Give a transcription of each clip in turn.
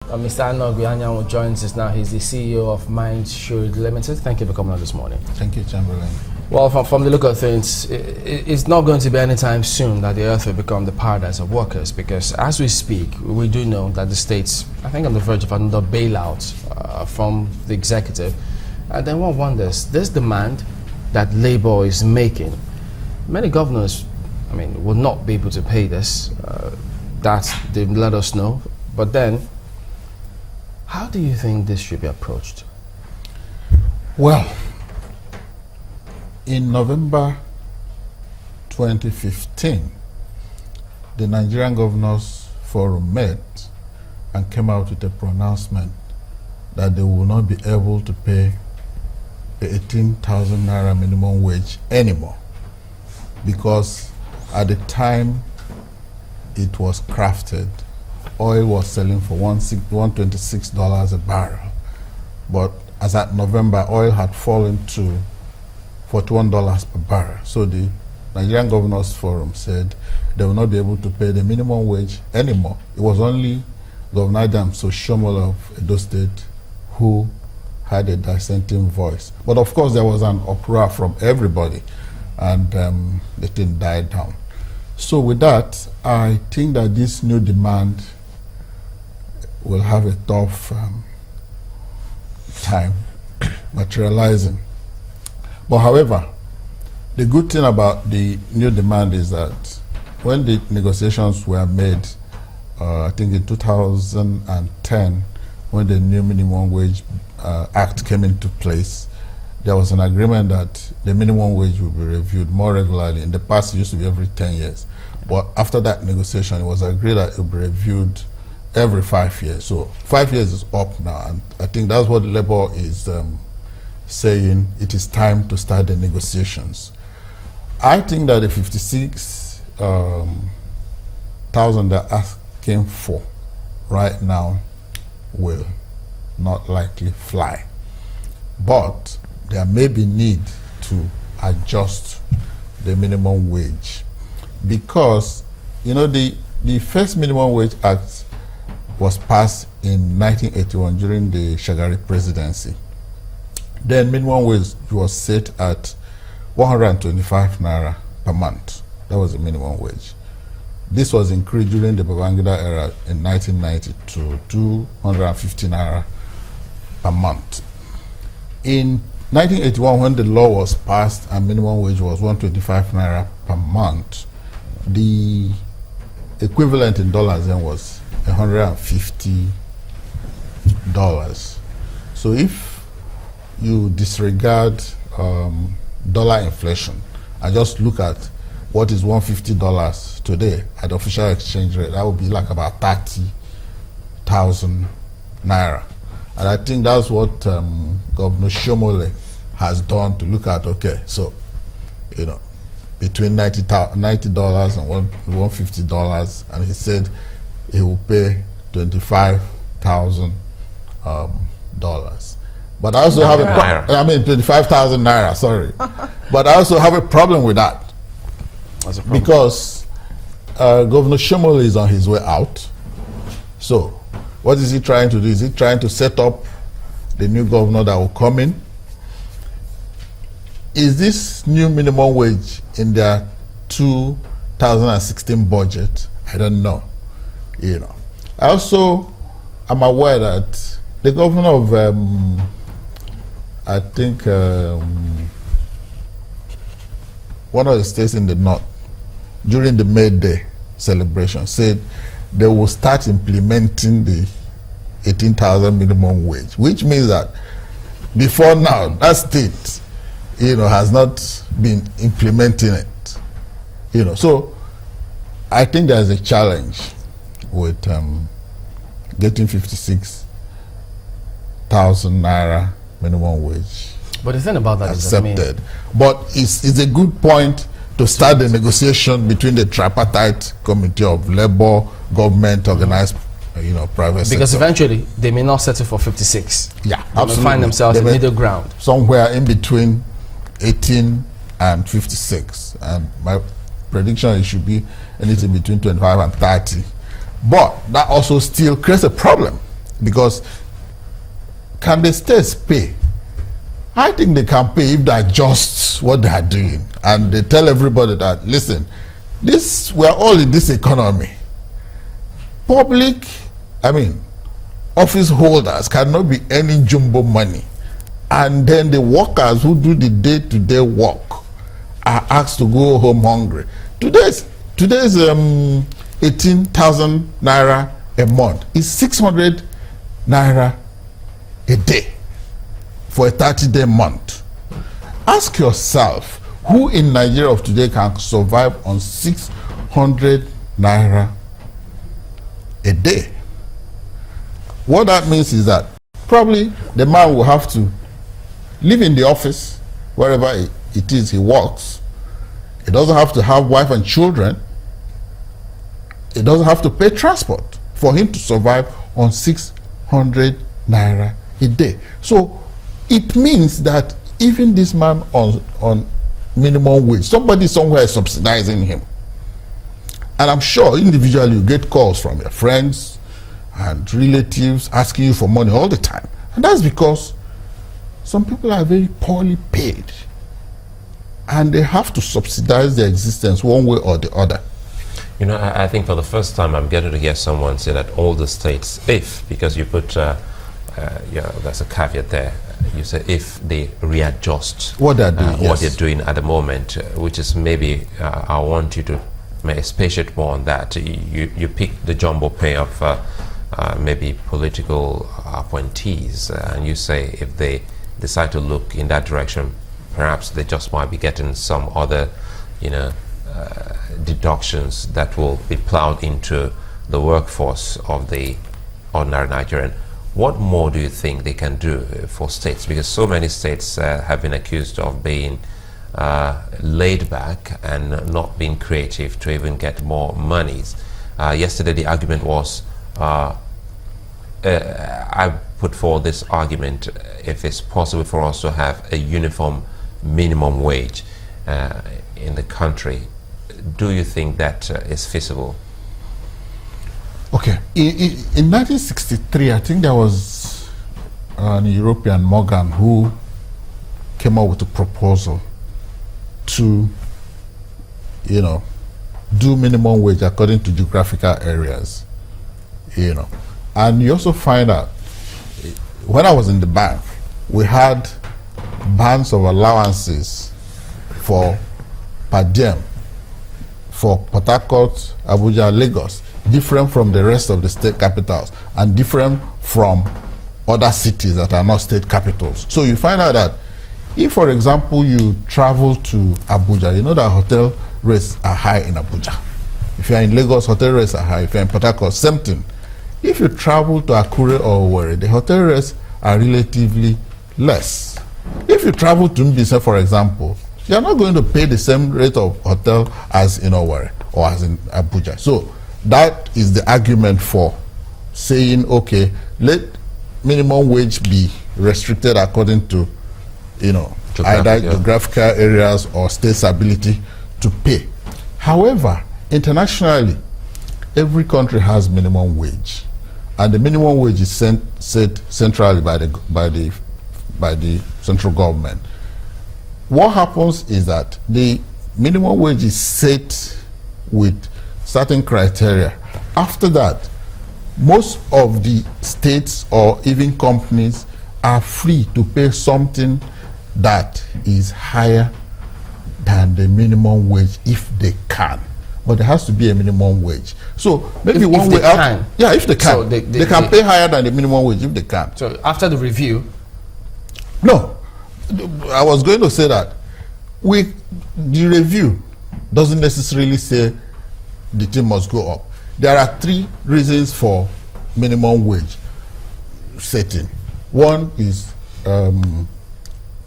Mr. Anogwi Anyanwu joins us now. He's the CEO of Mindshield Limited. Thank you for coming on this morning. Thank you, Chamberlain. Well, from the look of things, it's not going to be anytime soon that the earth will become the paradise of workers, because as we speak, we do know that the states, I think, on the verge of another bailout from the executive. And then one wonders, this demand that Labour is making, many governors, will not be able to pay this. That they let us know. But then, how do you think this should be approached? Well, in November 2015, the Nigerian Governors Forum met and came out with a pronouncement that they will not be able to pay the 18,000 naira minimum wage anymore, because at the time it was crafted, oil was selling for $126 a barrel. But as at November, oil had fallen to $41 per barrel. So the Nigerian Governors Forum said they will not be able to pay the minimum wage anymore. It was only Governor Adams Oshiomhole of Edo State who had a dissenting voice. But of course, there was an uproar from everybody, and the thing died down. So with that, I think that this new demand will have a tough time materializing. But however, the good thing about the new demand is that when the negotiations were made, I think in 2010, when the new minimum wage act came into place, there was an agreement that the minimum wage will be reviewed more regularly. In the past, it used to be every 10 years. But after that negotiation, it was agreed that it will be reviewed every 5 years. So 5 years is up now, and I think that's what Labour is saying. It is time to start the negotiations. I think that the 56,000 they're asking for right now will not likely fly. But there may be need to adjust the minimum wage, because the first minimum wage act was passed in 1981 during the Shagari presidency. Then minimum wage was set at 125 naira per month. That was the minimum wage. This was increased during the Babangida era in 1990 to 250 naira per month. In 1981, when the law was passed and minimum wage was 125 naira per month, the equivalent in dollars then was $150. So if you disregard dollar inflation and just look at what is $150 today at the official exchange rate, that would be like about 30,000 naira. And I think that's what Governor Oshiomhole has done to look at, okay, so, between $90 and $150, and he said he will pay $25,000. But I also have 25,000 naira, sorry. But I also have a problem with that. Because Governor Oshiomhole is on his way out. So what is he trying to do? Is he trying to set up the new governor that will come in? Is this new minimum wage in their 2016 budget? I don't know. I also am aware that the governor of, I think, one of the states in the north, during the May Day celebration, said they will start implementing the 18,000 minimum wage, which means that before now, that state, has not been implementing it. So I think there's a challenge with getting 56,000 naira minimum wage. But the thing about that accepted. is that, but it's a good point to start the negotiation between the tripartite committee of labor, government, organized, private sector. Because eventually they may not settle for 56. Yeah, they may find themselves in middle ground. Somewhere in between 18 and 56. And my prediction, it should be anything between 25 and 30. But that also still creates a problem, Because can the states pay? I think they can pay if they adjust what they are doing and they tell everybody that, listen, we are all in this economy. Public, office holders cannot be any jumbo money. And then the workers who do the day-to-day work are asked to go home hungry. Today's 18,000 naira a month is 600 naira a day for a 30-day month. Ask yourself, who in Nigeria of today can survive on 600 naira a day? What that means is that probably the man will have to live in the office, wherever it is he works. He doesn't have to have wife and children. He doesn't have to pay transport for him to survive on 600 naira a day. So it means that even this man on minimum wage, somebody somewhere is subsidizing him. And I'm sure individually you get calls from your friends and relatives asking you for money all the time. And that's because some people are very poorly paid and they have to subsidize their existence one way or the other. You know, I think for the first time I'm getting to hear someone say that all the states, because you put, there's a caveat there, you say if they readjust what they're doing, what they're doing at the moment, which is maybe, I want you to expatiate more on that. You pick the jumbo pay of maybe political appointees, and you say if they decide to look in that direction, perhaps they just might be getting some other, deductions that will be plowed into the workforce of the ordinary Nigerian. What more do you think they can do for states? Because so many states have been accused of being laid back and not being creative to even get more monies. Yesterday the argument was, I put forward this argument, if it's possible for us to have a uniform minimum wage in the country. Do you think that is feasible? Okay. In 1963, I think there was an European, Morgan, who came up with a proposal to, do minimum wage according to geographical areas, And you also find out, when I was in the bank, we had bands of allowances for per diem for Port Harcourt, Abuja, Lagos, different from the rest of the state capitals and different from other cities that are not state capitals. So you find out that if, for example, you travel to Abuja, you know that hotel rates are high in Abuja. If you're in Lagos, hotel rates are high. If you're in Port Harcourt, same thing. If you travel to Akure or Owerri, the hotel rates are relatively less. If you travel to Mbise, for example, you're not going to pay the same rate of hotel as in Owerri or as in Abuja. So that is the argument for saying, okay, let minimum wage be restricted according to, either geographical areas or state's ability to pay. However, internationally, every country has minimum wage, and the minimum wage is set centrally by the central government. What happens is that the minimum wage is set with certain criteria. After that, most of the states or even companies are free to pay something that is higher than the minimum wage if they can. But there has to be a minimum wage. So maybe one way out. Yeah, if they can. So they can pay higher than the minimum wage if they can. So after the review? No. I was going to say that the review doesn't necessarily say the thing must go up. There are 3 reasons for minimum wage setting. One is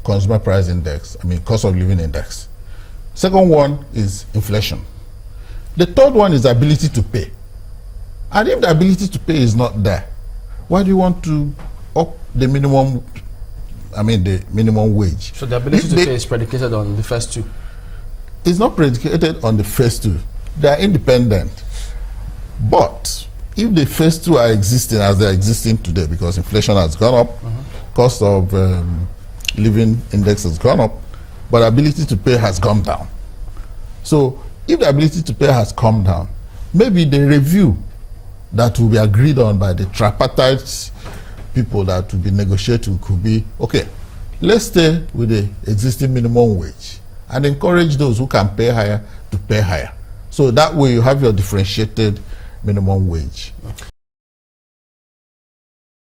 consumer price index, cost of living index. Second one is inflation. The third one is ability to pay. And if the ability to pay is not there, why do you want to up the minimum wage? So the ability to pay is predicated on the first 2? It's not predicated on the first 2. They are independent. But if the first two are existing as they're existing today, because inflation has gone up, cost of living index has gone up, but ability to pay has gone down. So if the ability to pay has come down, maybe the review that will be agreed on by the tripartite people that will be negotiating could be, okay, let's stay with the existing minimum wage and encourage those who can pay higher to pay higher. So that way you have your differentiated minimum wage.